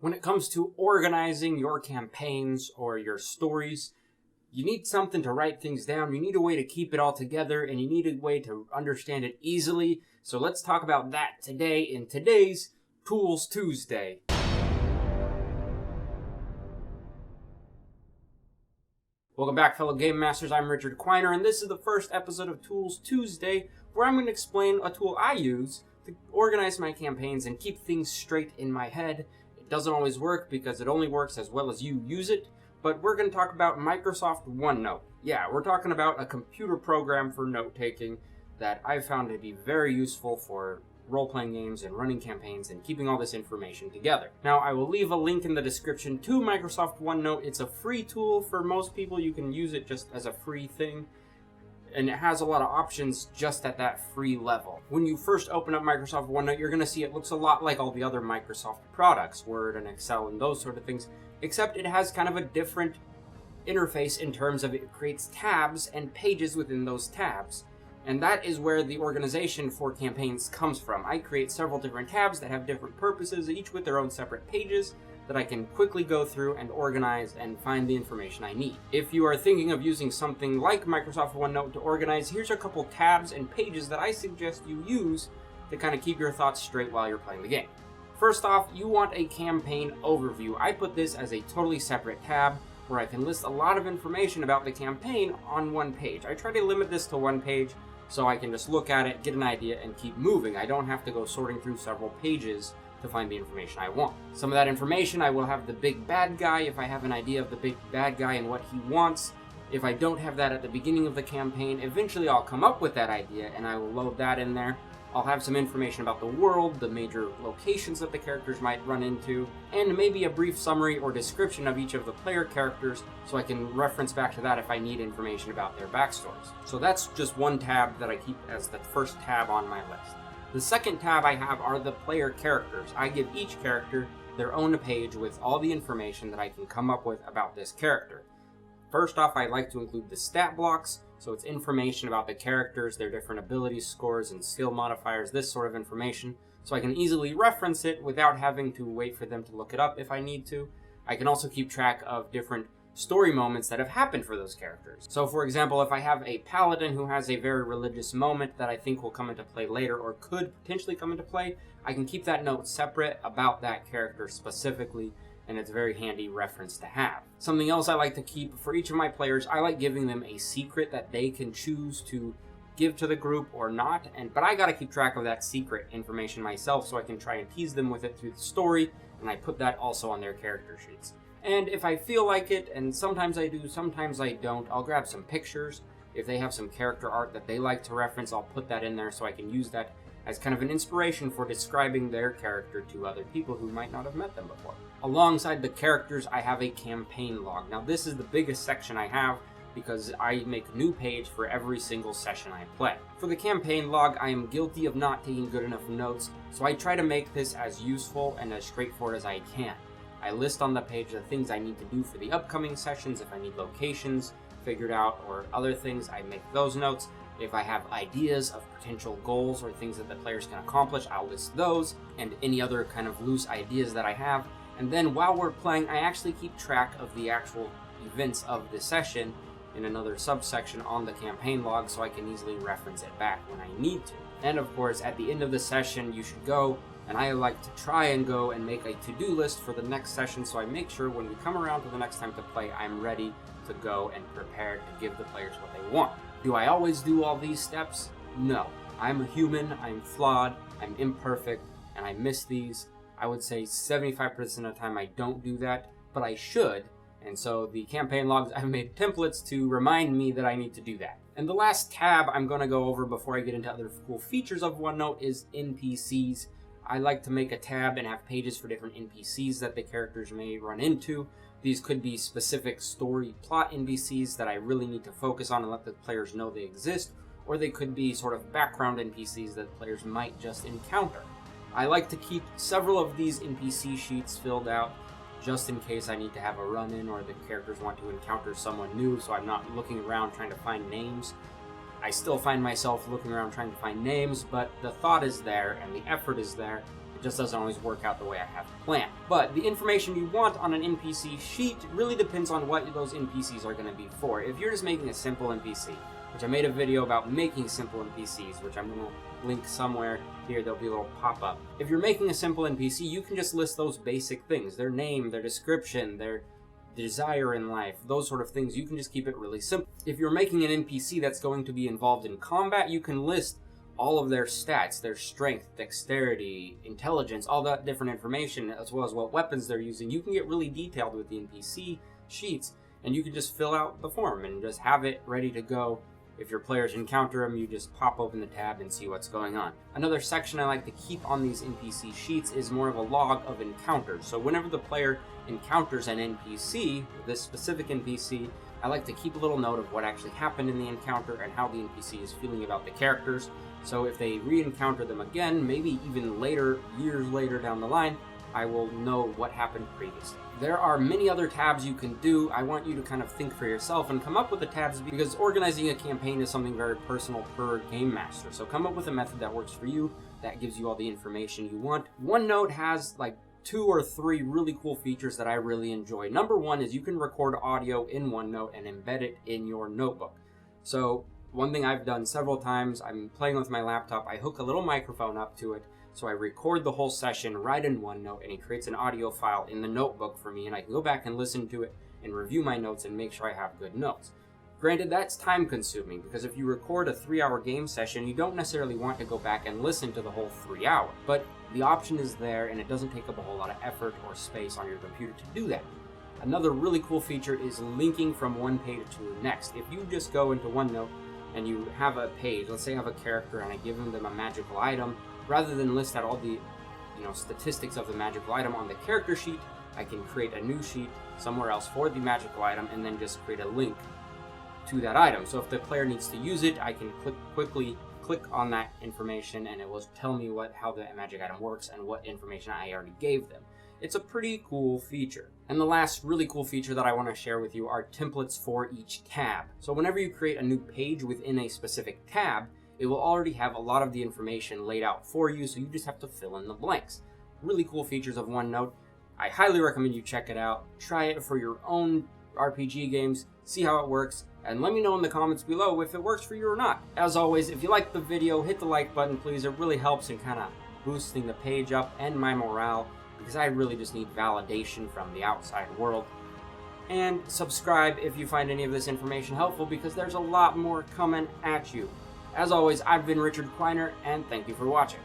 When it comes to organizing your campaigns or your stories, you need something to write things down, you need a way to keep it all together, and you need a way to understand it easily. So let's talk about that today in today's Tools Tuesday. Welcome back, fellow Game Masters. I'm Richard Quiner, and this is the first episode of Tools Tuesday, where I'm going to explain a tool I use to organize my campaigns and keep things straight in my head. It doesn't always work because it only works as well as you use it, but we're going to talk about Microsoft OneNote. Yeah, we're talking about a computer program for note-taking that I've found to be very useful for role-playing games and running campaigns and keeping all this information together. Now, I will leave a link in the description to Microsoft OneNote. It's a free tool for most people. You can use it just as a free thing, and it has a lot of options just at that free level. When you first open up Microsoft OneNote, you're going to see it looks a lot like all the other Microsoft products, Word and Excel and those sort of things, except it has kind of a different interface in terms of it creates tabs and pages within those tabs. And that is where the organization for campaigns comes from. I create several different tabs that have different purposes, each with their own separate pages that I can quickly go through and organize and find the information I need. If you are thinking of using something like Microsoft OneNote to organize, here's a couple tabs and pages that I suggest you use to kind of keep your thoughts straight while you're playing the game. First off, you want a campaign overview. I put this as a totally separate tab where I can list a lot of information about the campaign on one page. I try to limit this to one page so I can just look at it, get an idea, and keep moving. I don't have to go sorting through several pages to find the information I want. Some of that information, I will have the big bad guy if I have an idea of the big bad guy and what he wants. If I don't have that at the beginning of the campaign, eventually I'll come up with that idea and I will load that in there. I'll have some information about the world, the major locations that the characters might run into, and maybe a brief summary or description of each of the player characters so I can reference back to that if I need information about their backstories. So that's just one tab that I keep as the first tab on my list. The second tab I have are the player characters. I give each character their own page with all the information that I can come up with about this character. First off, I like to include the stat blocks, so it's information about the characters, their different ability scores and skill modifiers, this sort of information, so I can easily reference it without having to wait for them to look it up if I need to. I can also keep track of different story moments that have happened for those characters. So for example, if I have a paladin who has a very religious moment that I think will come into play later or could potentially come into play, I can keep that note separate about that character specifically, and it's a very handy reference to have. Something else I like to keep for each of my players, I like giving them a secret that they can choose to give to the group or not, but I gotta keep track of that secret information myself so I can try and tease them with it through the story, and I put that also on their character sheets. And if I feel like it, and sometimes I do, sometimes I don't, I'll grab some pictures. If they have some character art that they like to reference, I'll put that in there so I can use that as kind of an inspiration for describing their character to other people who might not have met them before. Alongside the characters, I have a campaign log. Now this is the biggest section I have because I make a new page for every single session I play. For the campaign log, I am guilty of not taking good enough notes, so I try to make this as useful and as straightforward as I can. I list on the page the things I need to do for the upcoming sessions. If I need locations figured out or other things, I make those notes. If I have ideas of potential goals or things that the players can accomplish, I'll list those and any other kind of loose ideas that I have. And then while we're playing, I actually keep track of the actual events of the session in another subsection on the campaign log so I can easily reference it back when I need to. And of course, at the end of the session, you should go, and I like to try and go and make a to-do list for the next session so I make sure when we come around to the next time to play, I'm ready to go and prepared to give the players what they want. Do I always do all these steps? No. I'm a human, I'm flawed, I'm imperfect, and I miss these. I would say 75% of the time I don't do that, but I should. And so the campaign logs, I've made templates to remind me that I need to do that. And the last tab I'm going to go over before I get into other cool features of OneNote is NPCs. I like to make a tab and have pages for different NPCs that the characters may run into. These could be specific story plot NPCs that I really need to focus on and let the players know they exist, or they could be sort of background NPCs that players might just encounter. I like to keep several of these NPC sheets filled out just in case I need to have a run-in or the characters want to encounter someone new, so I'm not looking around trying to find names. I still find myself looking around trying to find names, but the thought is there and the effort is there. just doesn't always work out the way I have planned. But the information you want on an NPC sheet really depends on what those NPCs are going to be for. If you're just making a simple NPC, which I made a video about making simple NPCs, which I'm going to link somewhere here, there'll be a little pop-up. If you're making a simple NPC, you can just list those basic things, their name, their description, their desire in life, those sort of things. You can just keep it really simple. If you're making an NPC that's going to be involved in combat, you can list all of their stats, their strength, dexterity, intelligence, all that different information, as well as what weapons they're using. You can get really detailed with the NPC sheets, and you can just fill out the form and just have it ready to go. If your players encounter them, you just pop open the tab and see what's going on. Another section I like to keep on these NPC sheets is more of a log of encounters. So whenever the player encounters an NPC, this specific NPC, I like to keep a little note of what actually happened in the encounter and how the NPC is feeling about the characters. So if they re-encounter them again, maybe even later, years later down the line, I will know what happened previously. There are many other tabs you can do. I want you to kind of think for yourself and come up with the tabs, because organizing a campaign is something very personal per game master. So come up with a method that works for you, that gives you all the information you want. OneNote has like 2 or 3 really cool features that I really enjoy. Number one is you can record audio in OneNote and embed it in your notebook. So one thing I've done several times, I'm playing with my laptop, I hook a little microphone up to it, so I record the whole session right in OneNote, and it creates an audio file in the notebook for me, and I can go back and listen to it and review my notes and make sure I have good notes. Granted, that's time consuming, because if you record a 3-hour game session, you don't necessarily want to go back and listen to the whole 3 hours. But the option is there, and it doesn't take up a whole lot of effort or space on your computer to do that. Another really cool feature is linking from one page to the next. If you just go into OneNote and you have a page, let's say I have a character and I give them a magical item, rather than list out all the statistics of the magical item on the character sheet, I can create a new sheet somewhere else for the magical item and then just create a link to that item. So if the player needs to use it, I can quickly click on that information and it will tell me how the magic item works and what information I already gave them. It's a pretty cool feature. And the last really cool feature that I want to share with you are templates for each tab. So whenever you create a new page within a specific tab, it will already have a lot of the information laid out for you, so you just have to fill in the blanks. Really cool features of OneNote. I highly recommend you check it out. Try it for your own RPG games, see how it works, and let me know in the comments below if it works for you or not. As always, if you liked the video, hit the like button, please. It really helps in kind of boosting the page up and my morale, because I really just need validation from the outside world. And subscribe if you find any of this information helpful, because there's a lot more coming at you. As always, I've been Richard Quiner, and thank you for watching.